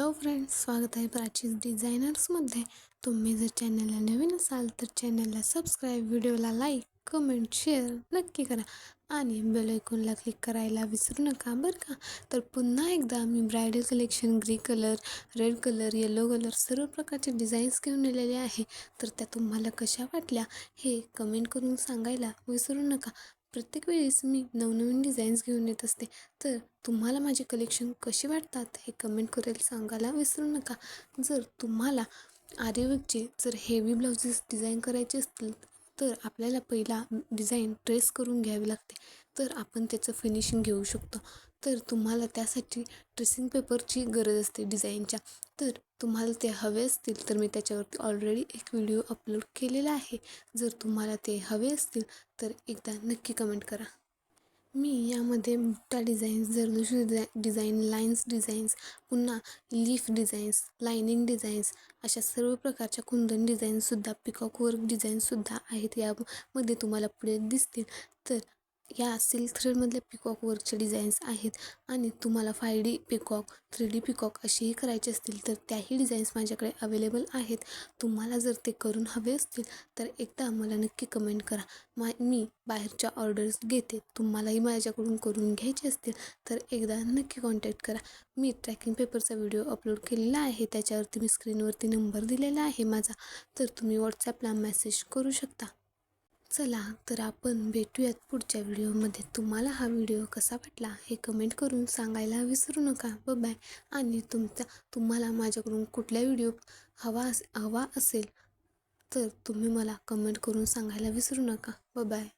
Hello friends, स्वागत आहे प्राचीज डिझायनर्समध्ये। तुम्ही जर चॅनलला नवीन असाल तर चॅनलला सबस्क्राईब, व्हिडिओला लाईक, कमेंट, शेअर नक्की करा आणि बेल आयकॉनला क्लिक करायला विसरू नका बरं का। तर पुन्हा एकदा मी bridal collection grey colour, red colour, yellow colour सर्व प्रकारचे डिझाईन्स घेऊन आलेले आहे। तर त्या तुम्हाला कशा वाटल्या हे कमेंट करून सांगायला विसरू नका। प्रत्येक वेळेस मी नवनवीन डिझाईन्स घेऊन येत असते, तर तुम्हाला माझे कलेक्शन कसे वाटतात हे कमेंट करायला सांगायला विसरू नका। जर तुम्हाला आरीवर्कचे जर हेवी ब्लाउजेस डिझाईन करायचे असतील तर आपल्याला पहिला डिझाईन ट्रेस करून घ्यावी लागते, तर आपण त्याचं फिनिशिंग घेऊ शकतो। तर तुम्हाला त्यासाठी ट्रेसिंग पेपरची गरज असते डिझाईनच्या। तर तुम्हाला ते हवे असतील तर मी त्याच्यावरती ऑलरेडी एक व्हिडिओ अपलोड केलेला आहे। जर तुम्हाला ते हवे असतील तर एकदा नक्की कमेंट करा। मी यामध्ये बुट्टा डिझाईन्स, जरदोशी डिझाईन, लाईन्स डिझाईन्स, पुन्हा लीफ डिझाईन्स, लायनिंग डिझाईन्स अशा सर्व प्रकारच्या कुंदन डिझाईन्ससुद्धा, पिकॉक वर्क डिझाईन्ससुद्धा आहेत। यामध्ये तुम्हाला पुढे दिसतील। तर या सिल्क थ्रेडमधल्या पिकॉक वर्कचे डिझाईन्स आहेत आणि तुम्हाला 5D पिकॉक, 3D पिकॉक असेही करायचे असतील तर त्याही डिझाईन्स माझ्याकडे अवेलेबल आहेत। तुम्हाला जर ते करून हवे असतील तर एकदा मला नक्की कमेंट करा। मी बाहेरच्या ऑर्डर्स घेते, तुम्हालाही माझ्याकडून करून घ्यायचे असतील तर एकदा नक्की कॉन्टॅक्ट करा। मी ट्रॅकिंग पेपरचा व्हिडिओ अपलोड केलेला आहे, त्याच्यावरती मी स्क्रीनवरती नंबर दिलेला आहे माझा, तर तुम्ही व्हॉट्सॲपला मेसेज करू शकता। चला तर आपण भेटूयात पुढच्या व्हिडिओमध्ये। तुम्हाला हा व्हिडिओ कसा वाटला हे कमेंट करून सांगायला विसरू नका। बाय। आणि तुम्हाला माझ्याकडून कुठला व्हिडिओ हवा असेल तर तुम्ही मला कमेंट करून सांगायला विसरू नका। बाय।